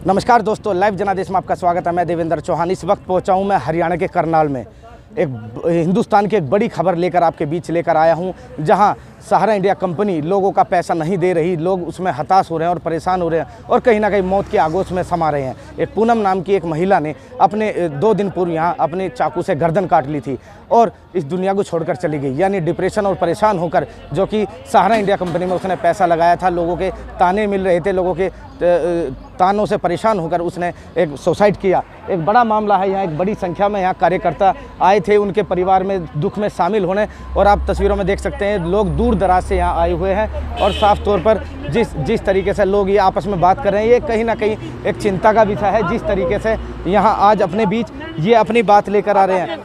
नमस्कार दोस्तों, लाइव जनादेश में आपका स्वागत है। मैं देवेंद्र चौहान इस वक्त पहुंचा हूं मैं हरियाणा के करनाल में। एक हिंदुस्तान की एक बड़ी खबर लेकर आपके बीच लेकर आया हूं, जहां सहारा इंडिया कंपनी लोगों का पैसा नहीं दे रही। लोग उसमें हताश हो रहे हैं और परेशान हो रहे हैं और कहीं ना कहीं मौत के आगोश में समा रहे हैं। एक पूनम नाम की एक महिला ने अपने 2 दिन पूर्व यहाँ अपने चाकू से गर्दन काट ली थी और इस दुनिया को छोड़कर चली गई। यानी डिप्रेशन और परेशान होकर, जो कि सहारा इंडिया कंपनी में उसने पैसा लगाया था, लोगों के ताने मिल रहे थे, लोगों के तानों से परेशान होकर उसने एक सुसाइड किया। एक बड़ा मामला है। यहाँ एक बड़ी संख्या में यहाँ कार्यकर्ता आए थे उनके परिवार में दुख में शामिल होने, और आप तस्वीरों में देख सकते हैं लोग दूर दराज से यहाँ आए हुए हैं। और साफ तौर पर जिस तरीके से लोग ये आपस में बात कर रहे हैं, ये कहीं ना कहीं एक चिंता का विषय है। जिस तरीके से यहाँ आज अपने बीच ये अपनी बात लेकर आ रहे हैं,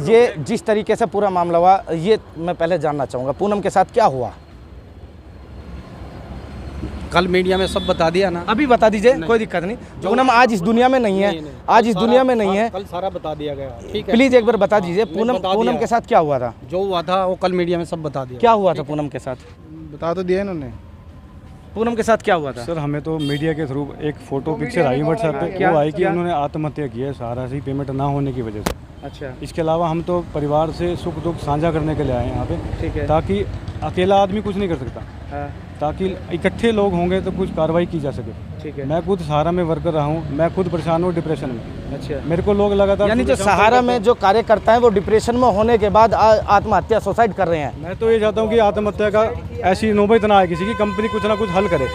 ये जिस तरीके से पूरा मामला हुआ, ये मैं पहले जानना चाहूँगा पूनम के साथ क्या हुआ। कल मीडिया में सब बता दिया ना, अभी बता दीजिए, कोई दिक्कत नहीं। पूनम आज इस दुनिया में नहीं है, आज इस दुनिया में नहीं है। कल सारा बता दिया गया। ठीक है, प्लीज एक बार बता दीजिए पूनम के साथ क्या हुआ था। जो हुआ था वो कल मीडिया में सब बता दिया। क्या हुआ था पूनम के साथ, बता तो दिया इन्होंने। पूनम के साथ क्या हुआ था? सर हमें तो मीडिया के थ्रू एक फोटो पिक्चर आई व्हाट्सएप पे, वो आई कि उन्होंने आत्महत्या की है सहारा से पेमेंट ना होने की वजह से। अच्छा, इसके अलावा हम तो परिवार से सुख दुख साझा करने के लिए आए हैं यहाँ पे। ठीक है। ताकि अकेला आदमी कुछ नहीं कर सकता, हाँ, ताकि इकट्ठे लोग होंगे तो कुछ कार्रवाई की जा सके। ठीक है। मैं खुद सहारा में वर्कर रहा हूँ, मैं खुद परेशान हूँ डिप्रेशन में। अच्छा, मेरे को लोग लगातार, यानी जो सहारा में जो कार्यकर्ता हैं वो डिप्रेशन में होने के बाद आत्महत्या सुसाइड कर रहे हैं। मैं तो ये चाहता हूँ कि आत्महत्या का ऐसी नौबत ना आए किसी की, कंपनी कुछ ना कुछ हल करे।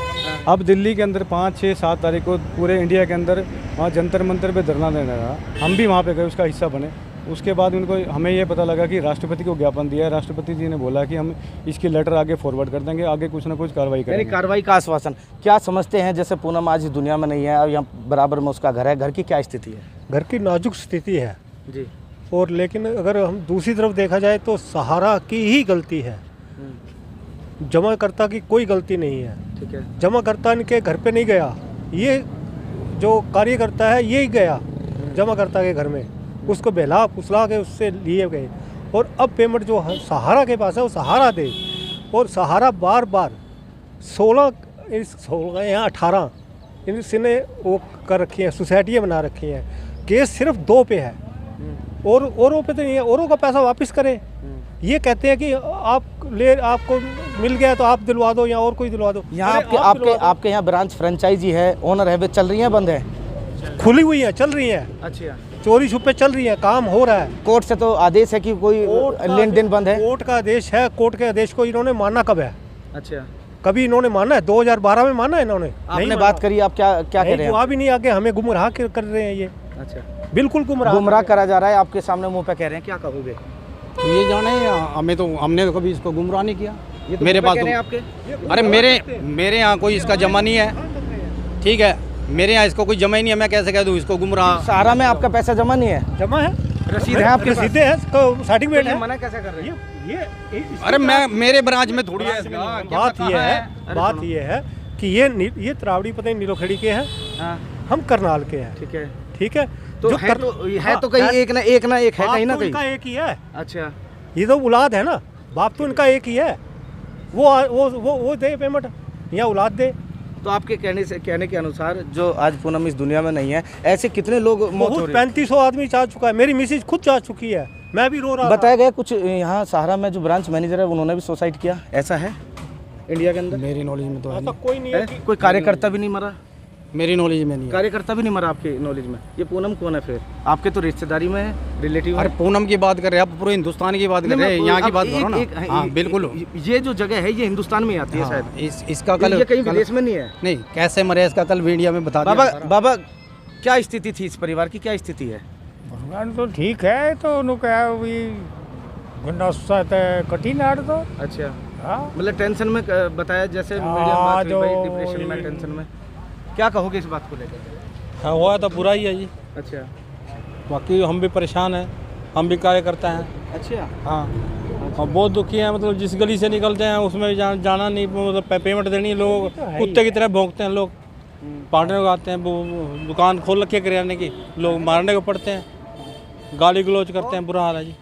अब दिल्ली के अंदर 5, 6, 7 तारीख को पूरे इंडिया के अंदर वहाँ जंतर मंतर पे धरना देना रहा, हम भी वहाँ पे गए, उसका हिस्सा बने। उसके बाद उनको हमें ये पता लगा कि राष्ट्रपति को ज्ञापन दिया है। राष्ट्रपति जी ने बोला कि हम इसकी लेटर आगे फॉरवर्ड कर देंगे, आगे कुछ ना कुछ कार्रवाई करेंगे। कार्रवाई का आश्वासन क्या समझते हैं? जैसे पूनम आज इस दुनिया में नहीं है और यहाँ बराबर में उसका घर है, घर की क्या स्थिति है? घर की नाजुक स्थिति है जी। और लेकिन अगर हम दूसरी तरफ देखा जाए तो सहारा की ही गलती है, जमाकर्ता की कोई गलती नहीं है। ठीक है। जमाकर्ता इनके घर पे नहीं गया, ये जो कार्यकर्ता है ये ही गया जमाकर्ता के घर में, उसको बहला फुसला के उससे लिए गए। और अब पेमेंट जो सहारा के पास है वो सहारा दे, और सहारा बार बार 16 यहाँ 18 इनसे वो कर रखी है, सोसाइटियाँ बना रखी हैं। केस सिर्फ 2 पे है और औरों पे तो नहीं है। औरों का पैसा वापस करें, ये कहते हैं कि आपको मिल गया तो आप दिलवा दो या और कोई दिलवा दो। यहाँ आपके यहाँ ब्रांच फ्रेंचाइजी है, ओनर है, वे चल रही हैं, बंद है? खुली हुई है, चल रही है। अच्छा, चोरी छुपे चल रही है, काम हो रहा है। कोर्ट से तो आदेश है कि कोई लेन देन बंद है। कोर्ट का आदेश है, कोर्ट के आदेश को इन्होंने माना कब है? अच्छा, कभी इन्होंने माना है? 2012 में माना है इन्होंने। आपने बात करी, आप क्या कह रहे हैं? जवाब ही नहीं, आगे हमें गुमराह कर रहे हैं ये। अच्छा, बिल्कुल गुमराह करा जा रहा है आपके सामने, मुंह पे कह रहे हैं, क्या कहोगे? तो ये जाने, हमने तो कभी इसको गुमराह नहीं किया। ये तो मेरे पास कह रहे हैं आपके। अरे मेरे यहाँ कोई इसका जमा नहीं है। ठीक है, मेरे यहाँ इसको कोई जमा ही नहीं है। मैं कैसे कह दूँ इसको गुमराह? सहारा में आपका पैसा जमा नहीं है? जमा है, रसीद है आपके? रसीदें हैं, सर्टिफिकेट है। मना कैसे कर रहे हैं? ये अरे मेरे ब्रांच में थोड़ी है। बात ये है कि ये त्रावड़ी पता नहीं नीलोखेड़ी के हैं, हाँ, हम करनाल के हैं। ठीक है। ठीक है, तो जो है तो कहीं एक ना एक है, कहीं ना कहीं इनका एक ही है। अच्छा, ये तो औलाद है ना, बाप तो इनका एक ही है। वो दे पेमेंट या औलाद दे। तो आपके कहने के अनुसार जो आज पूनम इस दुनिया में नहीं है, ऐसे कितने लोग मौत हो रही है? 3500 आदमी जा चुका है, मेरी मिसेज खुद जा चुकी है, मैं भी रो रहा। बताया गया कुछ यहाँ सहारा में जो ब्रांच मैनेजर है उन्होंने भी सुसाइड किया, ऐसा है इंडिया के अंदर? मेरी नॉलेज में तो है ऐसा नहीं। कोई नहीं है। कोई कार्यकर्ता भी नहीं मरा? मेरी नॉलेज में नहीं है। कार्यकर्ता भी नहीं मरा आपके नॉलेज में? ये पूनम कौन है फिर? आपके तो रिश्तेदारी में है, रिलेटिव? अरे पूनम की बात कर रहे हैं आप, पूरे हिंदुस्तान की बात कर रहे हैं, यहाँ की बात करो ना। हाँ बिल्कुल, ये जो जगह है ये हिंदुस्तान में आती है शायद। इसका कल ये कहीं विदेश में नहीं है? नहीं, कैसे मरे इसका कल मीडिया में बता दिया। बाबा क्या स्थिति थी इस परिवार की, क्या स्थिति है? भगवान तो ठीक है, तो कठिन आड़ तो। अच्छा, हाँ, मतलब टेंशन में बताया, जैसे मीडिया में बात हुई, भाई डिप्रेशन में, टेंशन में, क्या कहोगे इस बात को लेकर? हाँ, हुआ तो बुरा ही है जी। अच्छा, बाकी हम भी परेशान हैं, हम भी कार्यकर्ता हैं। अच्छा, हाँ, और बहुत दुखी हैं। मतलब जिस गली से निकलते हैं उसमें जाना नहीं, मतलब पेमेंट देनी है, लोग कुत्ते की तरह भौंकते हैं। लोग पार्टनर को आते हैं, वो दुकान खोल रखी है किराने की, लोग मारने को पड़ते हैं, गाली गलौज करते हैं, बुरा हाल है जी।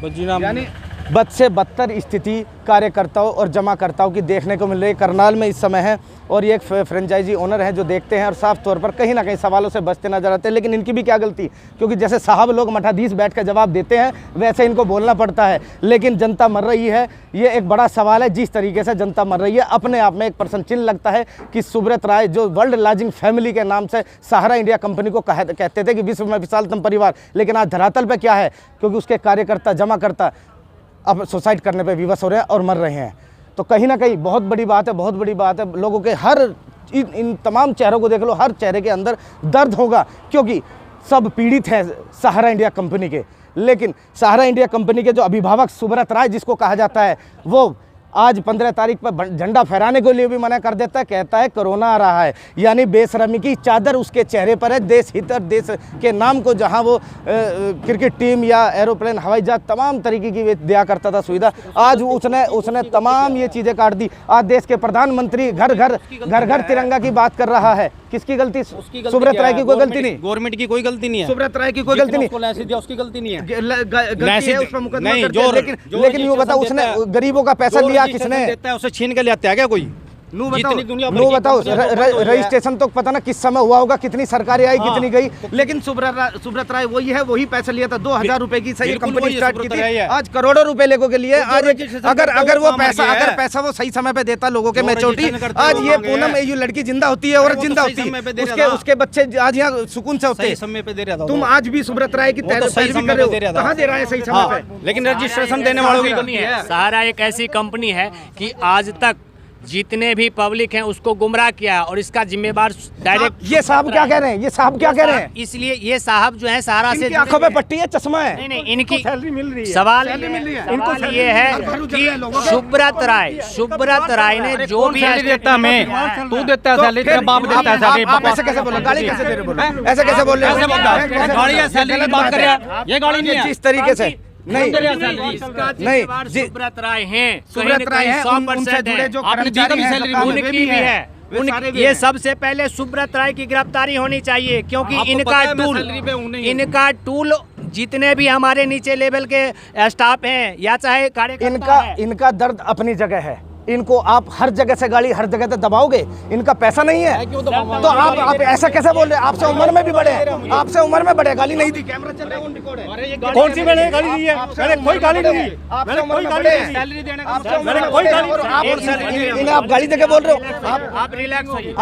बस जीना बद से बदतर स्थिति कार्यकर्ताओं और जमाकर्ताओं की देखने को मिल रही है। करनाल में इस समय है और ये एक फ्रेंचाइजी ओनर है जो देखते हैं और साफ तौर पर कहीं ना कहीं सवालों से बचते नजर आते हैं। लेकिन इनकी भी क्या गलती, क्योंकि जैसे साहब लोग मठाधीश बैठ कर जवाब देते हैं वैसे इनको बोलना पड़ता है। लेकिन जनता मर रही है, ये एक बड़ा सवाल है। जिस तरीके से जनता मर रही है अपने आप में एक प्रश्न चिन्ह लगता है कि सुब्रत राय जो वर्ल्ड लॉजिंग फैमिली के नाम से सहारा इंडिया कंपनी को कहते थे कि विश्व में विशालतम परिवार, लेकिन आज धरातल पे क्या है, क्योंकि उसके कार्यकर्ता जमाकर्ता अब सुसाइड करने पे विवश हो रहे हैं और मर रहे हैं। तो कहीं ना कहीं बहुत बड़ी बात है, बहुत बड़ी बात है। लोगों के हर इन तमाम चेहरों को देख लो, हर चेहरे के अंदर दर्द होगा, क्योंकि सब पीड़ित हैं सहारा इंडिया कंपनी के। लेकिन सहारा इंडिया कंपनी के जो अभिभावक सुब्रत राय जिसको कहा जाता है, वो आज 15 तारीख पर झंडा फहराने के लिए भी मना कर देता है, कहता है कोरोना आ रहा है। यानी बेशर्मी की चादर उसके चेहरे पर है। देश हित और देश के नाम को जहां वो क्रिकेट टीम या एरोप्लेन, हवाई जहाज तमाम तरीके की दिया करता था सुविधा, आज उसने तमाम ये चीज़ें काट दी। आज देश के प्रधानमंत्री घर घर तिरंगा की बात कर रहा है। किसकी गलती? सुब्रत राय की कोई गलती नहीं, गवर्नमेंट की कोई गलती नहीं है, सुब्रत राय की कोई गलती नहीं, उसकी गलती नहीं है। लेकिन यूँ बताओ, उसने गरीबों का पैसा लिया किसने? देता है उसे छीन के ले आता है क्या कोई? नो बताओ रजिस्ट्रेशन तो पता ना किस समय हुआ होगा, कितनी सरकारें आई कितनी गई। लेकिन सुब्रत राय वही है, वही पैसा लिया था। 2000 रुपए की सही कंपनी स्टार्ट की थी, आज करोड़ों रुपए लोगों के लिए। आज अगर वो पैसा वो सही समय पे देता लोगों के मेच्योरिटी, आज ये पूनम ये लड़की जिंदा होती है, औरत जिंदा होती है, उसके बच्चे आज यहाँ सुकून से होते हैं। तुम आज भी सुब्रत राय की पैरवी कर रहे हो, कहाँ दे रहा है सही समय पे? लेकिन रजिस्ट्रेशन देने वालों की गलती है। सहारा एक ऐसी कंपनी है कि आज तक जितने भी पब्लिक हैं उसको गुमराह किया है और इसका जिम्मेवार डायरेक्ट। ये साहब क्या कह रहे हैं? ये साहब क्या कह रहे हैं? इसलिए ये साहब जो है सहारा से आंखों पे पट्टी है, चश्मा है। नहीं, इनकी सैलरी मिल रही है। सवाल ये है कि सुब्रत राय ने जो भी सैलरी देता मैं, तू देता है सैलरी, तेरा बाप देता है सैलरी। आप ऐसे कैसे बोल रहे? गाली कैसे दे रहे? बोलो ऐसे कैसे बोल रहे हैं? गाड़ी या सैलरी की बात कर रहे हैं, ये गाड़ी नहीं है। जिस तरीके से नहीं सुब्रत राय हैं, सुब्रत राय हैं, उनसे जुड़े जो कर्मचारी हैं उनकी भी है। ये सबसे पहले सुब्रत राय की गिरफ्तारी होनी चाहिए, क्योंकि इनका टूल जितने भी हमारे नीचे लेवल के स्टाफ हैं या चाहे कार्यकर्ता इनका दर्द अपनी जगह है। इनको आप हर जगह से गाड़ी हर जगह से दबाओगे, इनका पैसा नहीं है तो आप ऐसा कैसे बोल रहे हैं? आपसे उम्र में भी बड़े हैं, आपसे उम्र में बड़े। गाली नहीं दी, कैमरा चल रहा है, ऑन रिकॉर्ड है। कौन सी मैंने गाली दी है? मैंने कोई गाली नहीं दी, आपसे उम्र में बड़े हैं, सैलरी देने का मैंने कोई गाली। इन्हें आप गाली देके बोल रहे हो? आप रिलैक्स होइए।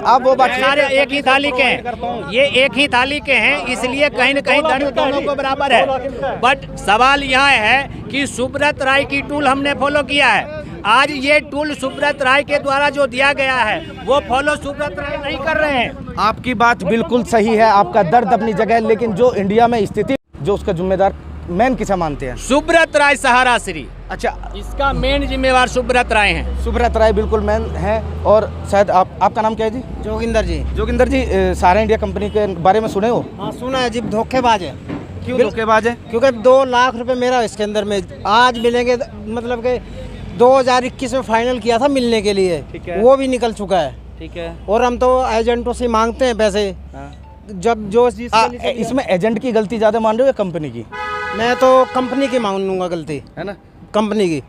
आप वो बात सारे एक ही थाली के हैं, ये एक ही थाली के हैं, इसलिए कहीं न कहीं दर्द दोनों को बराबर है। बट सवाल यहाँ है कि सुब्रत राय की टूल हमने फॉलो किया है। आज ये टूल सुब्रत राय के द्वारा जो दिया गया है वो फॉलो सुब्रत राय नहीं कर रहे हैं। आपकी बात बिल्कुल सही है, आपका दर्द अपनी जगह है। लेकिन जो इंडिया में स्थिति, जो उसका जिम्मेदार मेन किसे मानते हैं? सुब्रत राय सहारा श्री, अच्छा, इसका मेन जिम्मेवार सुब्रत राय हैं। सुब्रत राय बिल्कुल मैन है। और शायद आपका नाम क्या है जी? जोगिंदर जी। जोगिंदर जी, सहारा इंडिया कंपनी के बारे में सुने हो? हाँ सुना है जी, धोखेबाज है। क्यों धोखेबाज है? क्योंकि 2 लाख रुपए मेरा इसके अंदर में आज मिलेंगे, मतलब कि 2021 में फाइनल किया था मिलने के लिए, ठीक है। वो भी निकल चुका है, ठीक है। और हम तो एजेंटों से मांगते हैं पैसे। जब जो इसमें एजेंट की गलती ज्यादा मान रहे हो या कंपनी की? मैं तो कंपनी की मांगूंगा गलती, है ना, कंपनी की।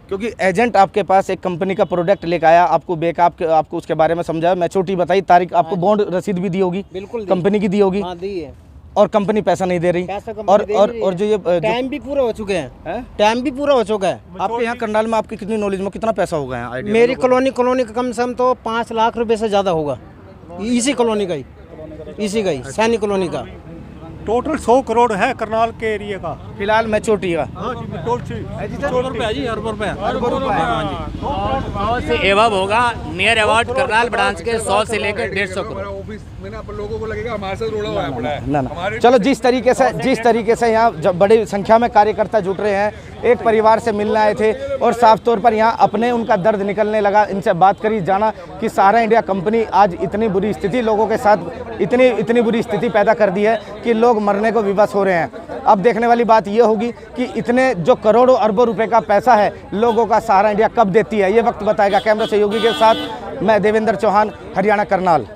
क्योंकि एजेंट आपके पास एक कंपनी का प्रोडक्ट लेकर आया, आपको बैकअप, आपको उसके बारे में समझाया, मैच्योरिटी बताई, तारीख, आपको बॉन्ड रसीद भी दी होगी, बिल्कुल कंपनी की दी होगी, हाँ दी है, और कंपनी पैसा नहीं दे रही। और जो ये टाइम भी पूरा हो चुके हैं, टाइम भी पूरा हो चुका है। आपके यहाँ करनाल में आपकी कितनी नॉलेज में कितना पैसा होगा यहाँ? मेरी कॉलोनी का कम से कम तो 5 लाख रुपए से ज़्यादा होगा, इसी कॉलोनी का ही, इसी का ही, सैनिक कॉलोनी का। टोटल 100 करोड़ है करनाल के एरिया का फिलहाल मैच्योरिटी का। से एवब होगा नियर अबाउट करनाल ब्रांच के 100 से लेकर 150 करोड़। लोगों को लगेगा हमारे साथ रोड़ा हुआ है। ना चलो, जिस तरीके से यहाँ जब बड़ी संख्या में कार्यकर्ता जुट रहे हैं, एक परिवार से मिलने आए थे और साफ तौर पर यहाँ अपने उनका दर्द निकलने लगा। इनसे बात करी, जाना कि सहारा इंडिया कंपनी आज इतनी बुरी स्थिति लोगों के साथ इतनी बुरी स्थिति पैदा कर दी है कि लोग मरने को विवश हो रहे हैं। अब देखने वाली बात यह होगी कि इतने जो करोड़ों अरबों रुपए का पैसा है लोगों का सहारा इंडिया कब देती है, ये वक्त बताएगा। कैमरा सहयोगी के साथ मैं देवेंद्र चौहान, हरियाणा करनाल।